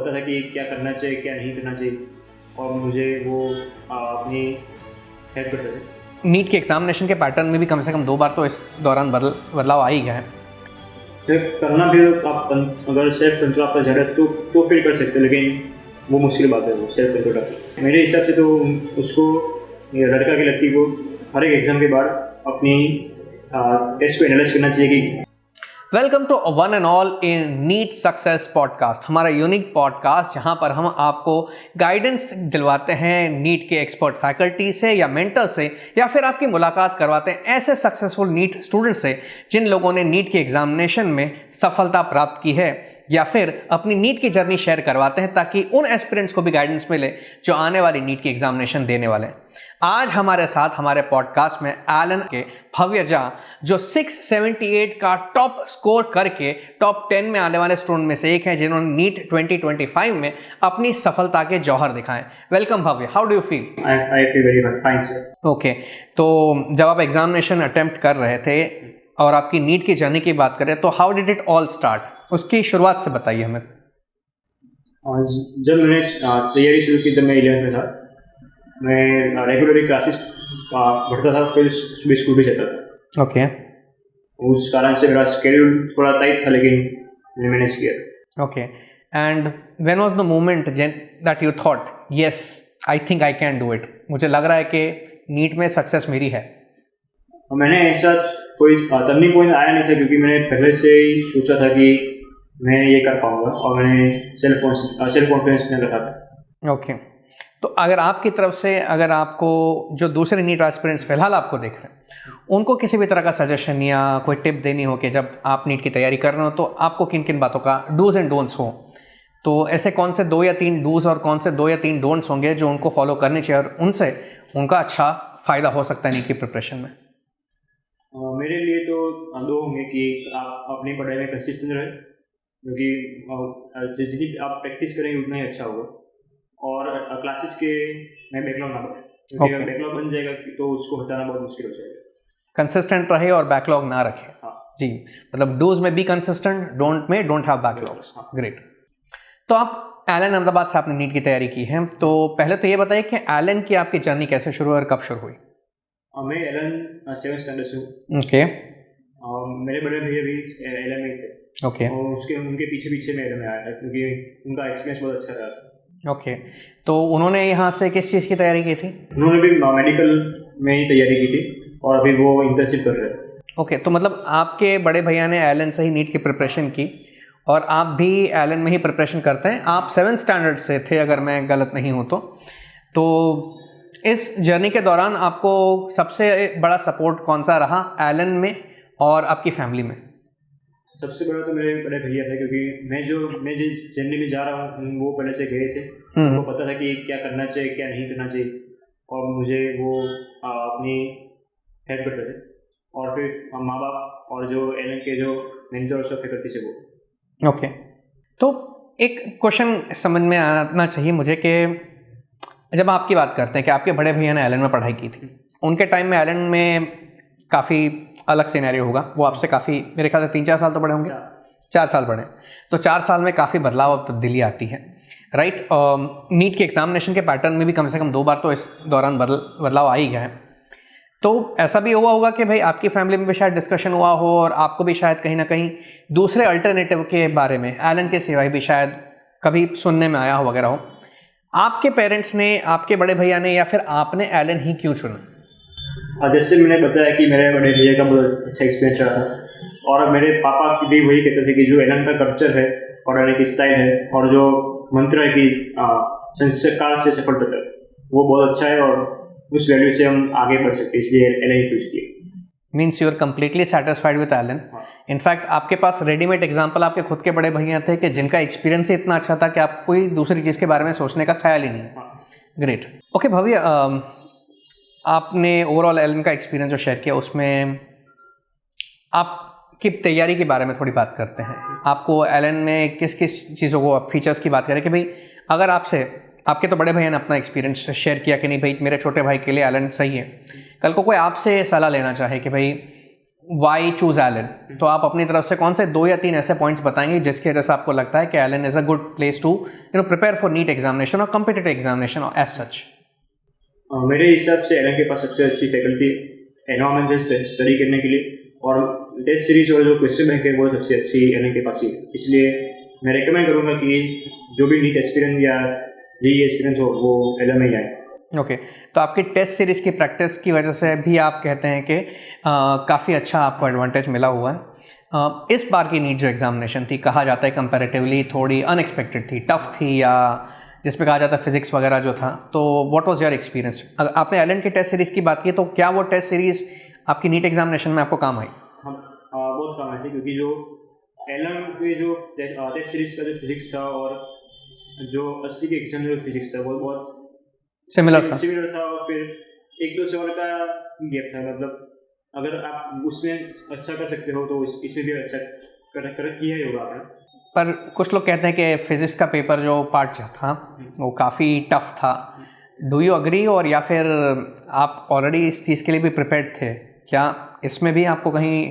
पता था कि क्या करना चाहिए क्या नहीं करना चाहिए, और मुझे वो अपनी हेल्प करते थे। नीट के एग्जामिनेशन के पैटर्न में भी कम से कम 2 बार तो इस दौरान बदलाव आ ही गया है। सिर्फ करना भी आप अगर सेल्फ कंट्रोल आपका ज़्यादा तो फिर कर सकते, लेकिन वो मुश्किल बात है वो सेल्फ कंट्रोल। मेरे हिसाब से तो उसको लड़का की लड़की को हर एक एग्ज़ाम के बाद अपनी टेस्ट को एनालाइज करना चाहिए कि welcome to one and all in NEET success podcast, हमारा यूनिक पॉडकास्ट जहां पर हम आपको गाइडेंस दिलवाते हैं नीट के एक्सपर्ट फैकल्टी से या मेंटर से, या फिर आपकी मुलाकात करवाते हैं ऐसे सक्सेसफुल नीट स्टूडेंट से जिन लोगों ने नीट के एग्जामिनेशन में सफलता प्राप्त की है, या फिर अपनी नीट की जर्नी शेयर करवाते हैं ताकि उन एस्पिरेंट्स को भी गाइडेंस मिले जो आने वाली नीट की एग्जामिनेशन देने वाले हैं। आज हमारे साथ हमारे पॉडकास्ट में एलन के भव्य झा, जो 678 का टॉप स्कोर करके टॉप 10 में आने वाले स्टूडेंट में से एक हैं जिन्होंने नीट 2025 में अपनी सफलता के जौहर दिखाए। Welcome Bhavya, how do you feel? I feel very fine sir. Okay, तो जब आप एग्जामिनेशन अटेम्प्ट कर रहे थे और आपकी नीट की जर्नी की बात करें तो how did it all start, उसकी शुरुआत से बताइए हमें। जब मैंने तैयारी शुरू की जब मैं 11th में था, मैं रेगुलरली क्लासेस पढ़ता था, फिर सुबह स्कूल भी जाता था। ओके, उस कारण से मेरा शेड्यूल थोड़ा टाइट था, लेकिन मैंने मैनेज किया। Okay, and when was the moment that you thought yes I think I can do it, मुझे लग रहा है कि नीट में सक्सेस मेरी है? मैंने ऐसा कोई टर्निंग पॉइंट आया नहीं था, क्योंकि मैंने पहले से ही सोचा था कि मैं ये कर पाऊंगा, और मैंने सेल्फ कॉन्फिडेंस ने रखा था। ओके, तो अगर आपकी तरफ से, अगर आपको जो दूसरे नीट एस्पिरेंट्स फिलहाल आपको देख रहे हैं, उनको किसी भी तरह का सजेशन या कोई टिप देनी हो कि जब आप नीट की तैयारी कर रहे हो तो आपको किन किन बातों का डूज एंड डोंट्स हो, तो ऐसे कौन से 2 या 3 डूज और कौन से 2 या 3 डोंट्स होंगे जो उनको फॉलो करने चाहिए और उनसे उनका अच्छा फ़ायदा हो सकता है नीट की प्रिपरेशन में? मेरे लिए तो 2 होंगे कि आप अपनी पढ़ाई में कंसिस्टेंट रहे, क्योंकि जितनी आप प्रैक्टिस करेंगे उतना ही अच्छा होगा, और क्लासेस के में बैकलॉग ना बने, क्योंकि अगर बैकलॉग बन जाएगा तो उसको हटाना बहुत मुश्किल हो जाएगा। कंसिस्टेंट रहे और बैकलॉग ना रखे। हाँ जी, मतलब डूज में be consistent, don't have backlogs. Great. तो आप एलन अहमदाबाद से आपने नीट की तैयारी की है, तो पहले तो ये बताइए कि एलन की आपकी जर्नी कैसे शुरू हुई और कब शुरू हुई? मैं एलन 7th स्टैंडर्ड से हूँ। ओके, मेरे बड़े भैया भी एलन में थे। ओके, और उनके पीछे मैं एलन में आया था, क्योंकि उनका एक्सपीरियंस बहुत अच्छा रहा था। ओके, तो उन्होंने यहाँ से किस चीज़ की तैयारी की थी? उन्होंने भी मेडिकल में ही तैयारी की थी, और अभी वो इंटर्नशिप कर रहे हैं। ओके, तो मतलब आपके बड़े भैया ने एलन से ही नीट की प्रिपरेशन की और आप भी एलन में ही प्रिपरेशन करते हैं। आप 7th स्टैंडर्ड से थे अगर मैं गलत नहीं हूँ तो इस जर्नी के दौरान आपको सबसे बड़ा सपोर्ट कौन सा रहा एलन में और आपकी फैमिली में? सबसे बड़ा तो मेरे बड़े भैया थे, क्योंकि मैं जिस जर्नी में जा रहा हूँ वो पहले से गए थे। उनको पता था कि क्या करना चाहिए क्या नहीं करना चाहिए, और मुझे वो अपनी हेल्प करते थे, और फिर माँ बाप और जो एलन के जो मेंटर्स और फैकल्टी से वो। ओके, तो एक क्वेश्चन समझ में आना चाहिए मुझे कि जब आपकी बात करते हैं कि आपके बड़े भैया ने एलन में पढ़ाई की थी, उनके टाइम में एलन में काफ़ी अलग सिनेरियो होगा, वो आपसे काफ़ी, मेरे ख्याल से 3-4 साल तो बड़े होंगे। 4 साल बड़े, तो 4 साल में काफ़ी बदलाव और तब्दीली आती है, राइट? नीट के एग्जामिनेशन के पैटर्न में भी कम से कम 2 बार तो इस दौरान बदलाव आ ही गया है। तो ऐसा भी हुआ होगा कि भाई आपकी फैमिली में भी शायद डिस्कशन हुआ हो और आपको भी शायद कहीं ना कहीं दूसरे अल्टरनेटिव के बारे में एलन के सिवाय भी शायद कभी सुनने में आया हो वगैरह हो। आपके पेरेंट्स ने, आपके बड़े भैया ने, या फिर आपने एलन ही क्यों चुना? जैसे मैंने बताया कि मेरे बड़े भैया का बहुत अच्छा एक्सपीरियंस रहा था, और मेरे पापा भी वही कहते थे कि जो एलन का कल्चर है, पढ़ाने की स्टाइल है, और जो मंत्र है कि संस्कार से सफलता तक, वो बहुत अच्छा है, और उस वैल्यू से हम आगे बढ़ सकते हैं, इसलिए एलन ही चूज किया। Means you are completely satisfied with Allen. In fact आपके पास रेडीमेड एग्जाम्पल आपके खुद के बड़े भैया थे कि जिनका एक्सपीरियंस ही इतना अच्छा था कि आप कोई दूसरी चीज़ के बारे में सोचने का ख्याल ही नहीं। ग्रेट। ओके भव्य, आपने ओवरऑल एलन का एक्सपीरियंस जो शेयर किया उसमें आपकी तैयारी के बारे में थोड़ी बात करते हैं। आपको एलन में किस किस चीज़ों को, फीचर्स की बात करें कि भाई अगर आपसे, आपके तो बड़े भैया ने अपना एक्सपीरियंस शेयर किया कि नहीं भाई मेरे छोटे भाई के लिए एलन सही है, कल को कोई आपसे सलाह लेना चाहे कि भाई वाई चूज एलन, तो आप अपनी तरफ से कौन से 2 या 3 ऐसे पॉइंट्स बताएंगे जिसकी वजह से आपको लगता है कि Allen is a good place to prepare for NEET examination और कॉम्पिटिटिव एग्जामिनेशन और एज सच? मेरे हिसाब से एलन के पास सबसे अच्छी फैकल्टी एनवायरमेंट है स्टडी करने के लिए, और टेस्ट सीरीज और जो क्वेश्चन बैंक है वो सबसे अच्छी एलन के पास ही है। इसलिए मैं रिकमेंड करूँगा कि जो भी नीट एक्सपीरियंस या जेईई एक्सपीरियंस हो वो एलन में ही आए। ओके, तो आपकी टेस्ट सीरीज की प्रैक्टिस की वजह से भी आप कहते हैं कि काफ़ी अच्छा आपको एडवांटेज मिला हुआ है। इस बार की नीट जो एग्जामिनेशन थी, कहा जाता है कंपैरेटिवली थोड़ी अनएक्सपेक्टेड थी, टफ थी, या जिस पे कहा जाता है फिजिक्स वगैरह जो था, तो व्हाट वाज योर एक्सपीरियंस? अगर आपने एलन की टेस्ट सीरीज़ की बात की तो क्या वो टेस्ट सीरीज़ आपकी नीट एग्जामिनेशन में आपको काम आई? बहुत काम आई थी, क्योंकि जो एलन के जो टेस्ट सीरीज का जो फिजिक्स था और जो असली के एग्जाम जो फिजिक्स था वो बहुत सिमिलर था। और फिर 1-2 सवाल का गैप था। मतलब अगर आप उसमें अच्छा कर सकते हो तो इसमें भी अच्छा कर किया ही होगा आपने। पर कुछ लोग कहते हैं कि फिजिक्स का पेपर जो पार्ट था वो काफ़ी टफ था। डू यू अग्री, और या फिर आप ऑलरेडी इस चीज़ के लिए भी प्रिपेयर्ड थे? क्या इसमें भी आपको कहीं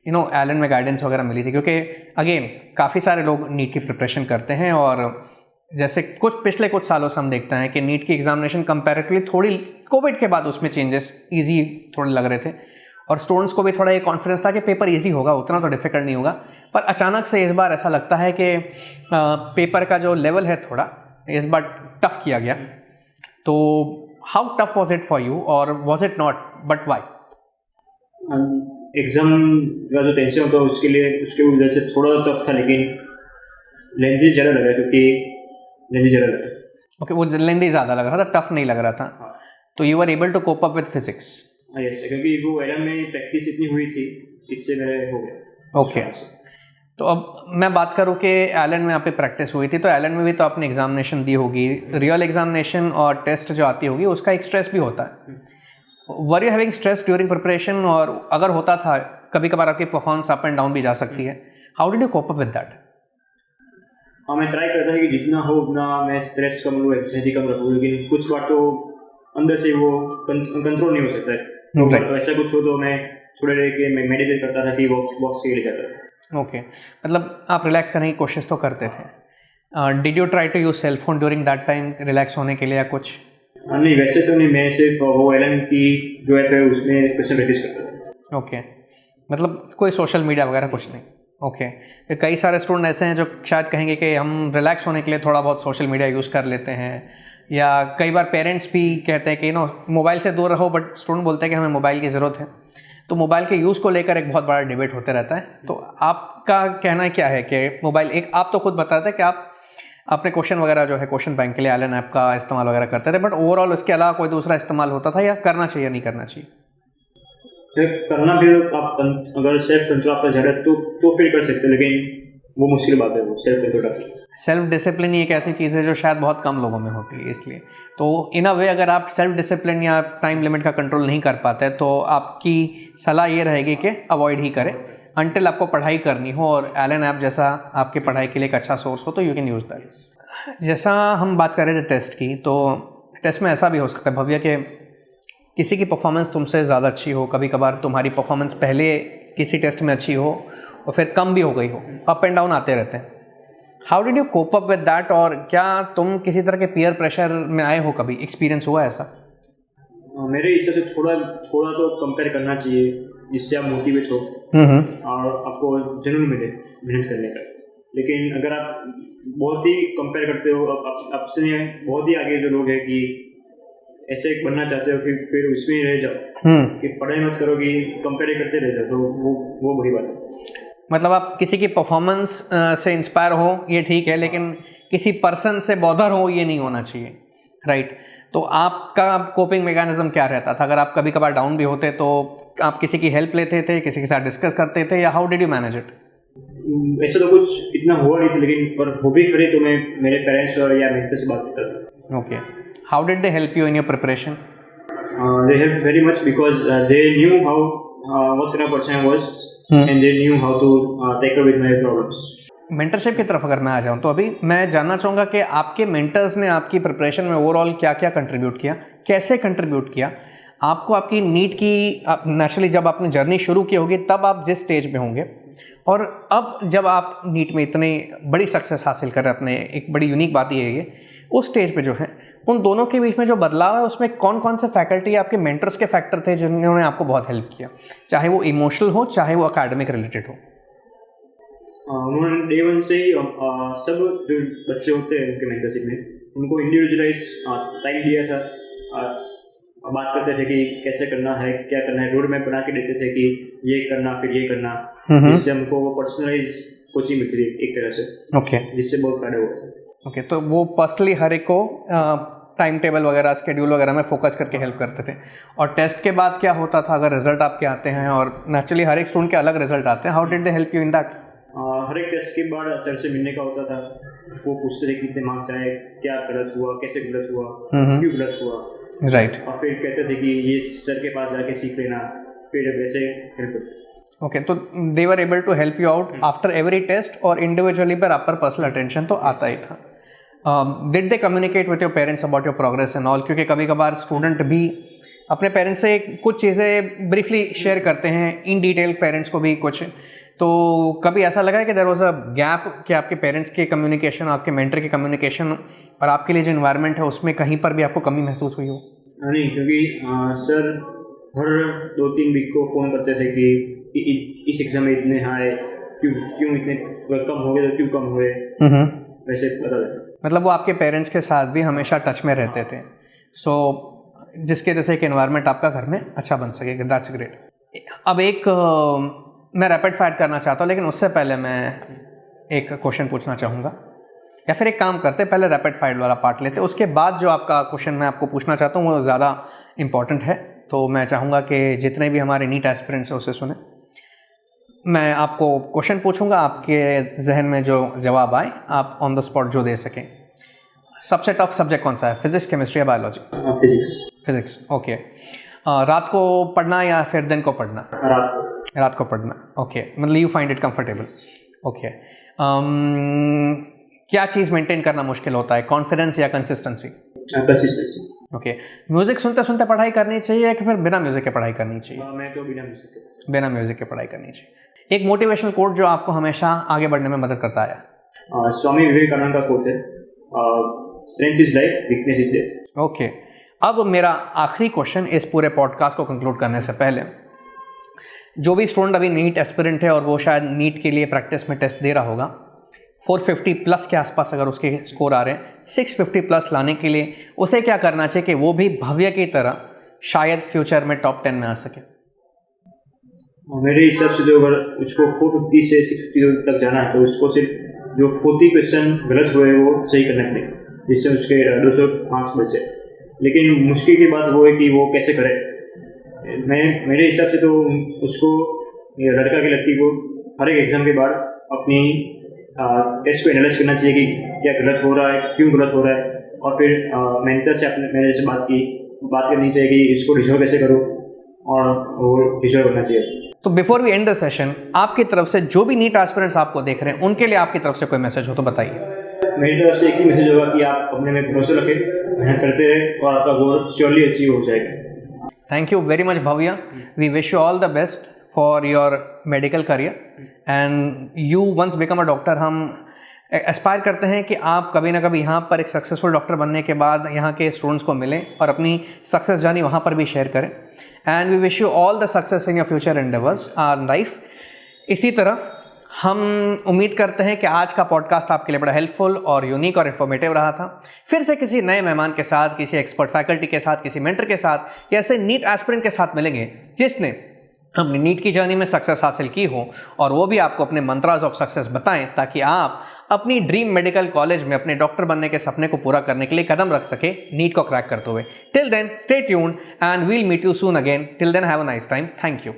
एलन में गाइडेंस वगैरह मिली थी? क्योंकि अगेन काफ़ी सारे लोग नीट की प्रिपरेशन करते हैं, और जैसे पिछले कुछ सालों से हम देखते हैं कि नीट की एग्जामिनेशन कंपैरेटिवली थोड़ी कोविड के बाद उसमें चेंजेस इजी थोड़े लग रहे थे, और स्टूडेंट्स को भी थोड़ा ये कॉन्फिडेंस था कि पेपर इजी होगा, उतना तो डिफिकल्ट नहीं होगा। पर अचानक से इस बार ऐसा लगता है कि पेपर का जो लेवल है थोड़ा इस बार टफ किया गया। तो how tough was it for you, और was it not, but why? Exam का जो टेंशन होता है उसके वजह से थोड़ा टफ था, लेकिन लेंथी ज़्यादा लगा, क्योंकि लेंथी ज़्यादा लगा। ओके, वो लेंथी ज़्यादा लग रहा था, टफ नहीं लग रहा था। हाँ। तो you are able to cope up with physics? Yes, क्योंकि वो एलन में प्रैक्टिस इतनी हुई थी, इससे मेरे हो गया। ओके, तो अब मैं बात करूँ कि एलन में आपकी प्रैक्टिस हुई थी, तो एलन में भी तो आपने एग्जामिनेशन दी होगी, रियल एग्जामिनेशन और टेस्ट जो आती होगी उसका एक स्ट्रेस भी होता है। Were you having stress during preparation, और अगर होता था कभी कभार आपकी परफॉर्मेंस अप एंड डाउन भी जा सकती है, how did you cope up with that? हाँ, मैं ट्राई करता था कि जितना हो उतना मैं स्ट्रेस कम लूँ, एंग्जाइटी कम रखूँ, लेकिन कुछ बात तो अंदर से वो कंट्रोल नहीं हो सकता है। तो ऐसा कुछ हो तो मैं थोड़े देर के मैं मेडिटेट करता था कि बॉक्स के लिए जाता था। ओके, मतलब आप रिलैक्स करने की कोशिश तो करते थे। Did you try to use cell phone during that time relax होने के लिए या कुछ? नहीं, वैसे तो नहीं, मैं सिर्फ वो एलन की जो ऐप है उसमें क्वेश्चन प्रैक्टिस करता था। ओके, मतलब कोई सोशल मीडिया वगैरह कुछ नहीं? ओके, कई सारे स्टूडेंट ऐसे हैं जो शायद कहेंगे कि हम रिलैक्स होने के लिए थोड़ा बहुत सोशल मीडिया यूज़ कर लेते हैं, या कई बार पेरेंट्स भी कहते हैं कि मोबाइल से दूर रहो, बट स्टूडेंट बोलते हैं कि हमें मोबाइल की ज़रूरत है। तो मोबाइल के यूज़ को लेकर एक बहुत बड़ा डिबेट होते रहता है। तो आपका कहना क्या है कि मोबाइल, एक आप तो खुद बताते हैं कि आप अपने क्वेश्चन वगैरह जो है क्वेश्चन बैंक के लिए एलन ऐप का इस्तेमाल वगैरह करते थे, बट ओवरऑल उसके अलावा कोई दूसरा इस्तेमाल होता था, या करना चाहिए या नहीं करना चाहिए? करना भी, आप अगर सेल्फ कंट्रोल आपका ज़्यादा तो फिर कर सकते हैं, लेकिन वो मुश्किल बात है, वो सेल्फ कंट्रोल। सेल्फ डिसिप्लिन ही एक ऐसी चीज़ है जो शायद बहुत कम लोगों में होती है, इसलिए तो इन अ वे अगर आप सेल्फ डिसिप्लिन या टाइम लिमिट का कंट्रोल नहीं कर पाते तो आपकी सलाह ये रहेगी कि अवॉइड ही करें अंटिल आपको पढ़ाई करनी हो, और एलन ऐप जैसा आपकी पढ़ाई के लिए एक अच्छा सोर्स हो तो यू कैन यूज़ दैट। जैसा हम बात कर रहे थे टेस्ट की, तो टेस्ट में ऐसा भी हो सकता है भव्य कि किसी की परफॉर्मेंस तुमसे ज़्यादा अच्छी हो, कभी कभार तुम्हारी परफॉर्मेंस पहले किसी टेस्ट में अच्छी हो और फिर कम भी हो गई हो, अप एंड डाउन आते रहते हैं। How did you cope up with that, और क्या तुम किसी तरह के पीयर प्रेशर में आए हो, कभी एक्सपीरियंस हुआ ऐसा? मेरे हिसाब से थोड़ा तो कंपेयर करना चाहिए, जिससे आप मोटिवेट हो और आपको जुनून मिले मेहनत करने का। लेकिन अगर आप बहुत ही कंपेयर करते हो, आपसे बहुत ही आगे जो लोग हैं कि ऐसे बनना चाहते हो कि फिर उसमें ही रह जाओ, कि पढ़ाई मत करो, कि कंपेयर करते रह जाओ, तो वो बुरी बात है। मतलब आप किसी की परफॉर्मेंस से इंस्पायर हो ये ठीक है, लेकिन किसी पर्सन से बॉदर हो ये नहीं होना चाहिए, राइट? तो आपका कोपिंग मैकेनिज्म क्या रहता था? अगर आप कभी कभार डाउन भी होते तो आप किसी की हेल्प लेते थे, किसी के साथ डिस्कस करते थे, या how did you manage it? ऐसा तो कुछ इतना हुआ नहीं था, लेकिन पर हो भी करे तो मैं मेरे पेरेंट्स और या मेंटर से बात करता था। Okay, how did they help you in your preparation? They helped very much because they knew how what kind of person I was and they knew how to tackle with my problems. Mentorship की तरफ अगर मैं आ जाऊँ तो अभी मैं जानना चाहूँगा कि आपके मेंटर्स ने आपकी प्रिपरेशन में ओवरऑल क्या क्या कंट्रीब्यूट किया, कैसे कंट्रीब्यूट किया, आपको आपकी नीट की नेचुरली जब आपने जर्नी शुरू की होगी तब आप जिस स्टेज पे होंगे, और अब जब आप नीट में इतनी बड़ी सक्सेस हासिल कर रहे हैं अपने, एक बड़ी यूनिक बात ये है उस स्टेज पे जो है उन दोनों के बीच में जो बदलाव है उसमें कौन कौन से फैकल्टी आपके मेंटर्स के फैक्टर थे जिन्होंने आपको बहुत हेल्प किया, चाहे वो इमोशनल हो चाहे वो एकेडमिक रिलेटेड हो? उन्होंने डे वन से ही सब जो बच्चे होते हैं उनके मेंटरशिप में उनको इंडिविजुअलाइज टाइम दिया था। बात करते थे कि कैसे करना है, क्या करना है, रोड मैप बना के देते थे कि ये करना फिर ये करना, जिससे हमको पर्सनलाइज कोचिंग मिलती थी एक तरह से। ओके, जिससे बहुत फायदा हुआ था। ओके, तो वो पर्सनली हर एक को टाइम टेबल वगैरह स्केड्यूल वगैरह में फोकस करके हेल्प करते थे। और टेस्ट के बाद क्या होता था, अगर रिजल्ट आपके आते हैं और नेचुरली हर एक स्टूडेंट के अलग रिजल्ट आते हैं, how did they help you in that? हर एक टेस्ट के बाद सर से मिलने का होता था, वो पूछते थे कितने मार्क्स आए, क्या गलत हुआ, कैसे गलत हुआ, क्यों गलत हुआ, राइट। और फिर कहते थे कि ये सर के पास जाके सीख लेना, फिर वैसे हेल्प करते थे। ओके, तो they were able to help you out after every test, और इंडिविजुअली पर आप पर पर्सनल अटेंशन तो आता ही था। Did they communicate with your parents about your progress and all? क्योंकि कभी कभार स्टूडेंट भी अपने पेरेंट्स से कुछ चीज़ें ब्रीफली शेयर करते हैं, इन डिटेल पेरेंट्स को भी कुछ, तो कभी ऐसा लगा है कि देयर वाज अ गैप कि आपके पेरेंट्स के कम्युनिकेशन, आपके मेंटर के कम्युनिकेशन और आपके लिए जो इन्वायरमेंट है उसमें कहीं पर भी आपको कमी महसूस हुई हो? नहीं, क्योंकि सर हर 2-3 वीक को फ़ोन करते थे कि इस एग्ज़ाम में इतने आए, क्यों इतने कम हो गए, तो क्यों कम हुए, वैसे पता लगा। मतलब वो आपके पेरेंट्स के साथ भी हमेशा टच में रहते थे, सो जिसके जैसे एक एनवायरनमेंट आपका घर में अच्छा बन सके। That's great. अब एक मैं रैपिड फायर करना चाहता हूँ, लेकिन उससे पहले मैं एक क्वेश्चन पूछना चाहूँगा, या फिर एक काम करते पहले रैपिड फायर वाला पार्ट लेते, उसके बाद जो आपका क्वेश्चन मैं आपको पूछना चाहता हूँ वो ज़्यादा इंपॉर्टेंट है। तो मैं चाहूँगा कि जितने भी हमारे नीट एस्पिरेंट्स हैं उसे सुने। मैं आपको क्वेश्चन पूछूंगा, आपके जहन में जो जवाब आए आप ऑन द स्पॉट जो दे सकें। सबसे टफ सब्जेक्ट कौन सा है, फिजिक्स, केमिस्ट्री या बायोलॉजी? फिजिक्स। ओके। रात को पढ़ना या फिर दिन को पढ़ना? रात को पढ़ना। ओके, मतलब you find it comfortable. Okay. क्या चीज़ मेंटेन करना मुश्किल होता है, कॉन्फिडेंस या कंसिस्टेंसी? कंसिस्टेंसी। ओके। म्यूजिक सुनते सुनते पढ़ाई करनी चाहिए कि फिर बिना म्यूजिक के पढ़ाई करनी चाहिए? मैं तो बिना म्यूजिक के पढ़ाई करनी चाहिए। एक मोटिवेशनल कोट जो आपको हमेशा आगे बढ़ने में मदद करता है? स्वामी विवेकानंद का कोट है, strength is life, weakness is death. Okay. अब मेरा आखिरी क्वेश्चन इस पूरे पॉडकास्ट को कंक्लूड करने से पहले, जो भी स्टूडेंट अभी नीट एस्पिरेंट है और वो शायद नीट के लिए प्रैक्टिस में टेस्ट दे रहा होगा, 450 प्लस के आसपास अगर उसके स्कोर आ रहे हैं, 650 प्लस लाने के लिए उसे क्या करना चाहिए कि वो भी भव्य की तरह शायद फ्यूचर में टॉप 10 में आ सके? मेरे हिसाब से जो अगर उसको 450 से 650 तक जाना है तो उसको सिर्फ जो 40 क्वेश्चन गलत हुए वो सही करना पड़ेगा, जिससे उसके 200 मार्क्स बच जाए। लेकिन मुश्किल की बात वो है कि वो कैसे करे। मेरे हिसाब से तो उसको, लड़का की लड़की को हर एक एग्ज़ाम के बाद अपनी टेस्ट को एनालाइज करना चाहिए कि क्या गलत हो रहा है, क्यों गलत हो रहा है, और फिर मेंटर से मेरे से बात करनी चाहिए कि इसको रिजॉल्व कैसे करो, और वो रिजॉल्व करना चाहिए। तो before we end the session, आपकी तरफ से जो भी नीट एस्पिरेंट्स आपको देख रहे हैं उनके लिए आपकी तरफ से कोई मैसेज हो तो बताइए। मेरी तरफ से एक ही मैसेज होगा कि आप अपने में भरोसा रखें, मेहनत करते रहें और आपका गोल श्योरली अचीव हो जाएगा। Thank you very much Bhavya. We wish you all the best for your medical career and you once become a doctor. हम एस्पायर करते हैं कि आप कभी ना कभी यहाँ पर एक सक्सेसफुल डॉक्टर बनने के बाद यहाँ के स्टूडेंट्स को मिलें और अपनी सक्सेस जर्नी वहाँ पर भी शेयर करें। And we wish you all the success in your future endeavours or life. इसी तरह हम उम्मीद करते हैं कि आज का पॉडकास्ट आपके लिए बड़ा हेल्पफुल और यूनिक और इन्फॉर्मेटिव रहा था। फिर से किसी नए मेहमान के साथ, किसी एक्सपर्ट फैकल्टी के साथ, किसी मेंटर के साथ या ऐसे नीट एस्पिरेंट के साथ मिलेंगे जिसने अपनी नीट की जर्नी में सक्सेस हासिल की हो और वो भी आपको अपने मंत्रास ऑफ सक्सेस बताएं, ताकि आप अपनी ड्रीम मेडिकल कॉलेज में अपने डॉक्टर बनने के सपने को पूरा करने के लिए कदम रख सके नीट को क्रैक करते हुए। Till then stay tuned and we'll meet you soon again. Till then have a nice time. Thank you.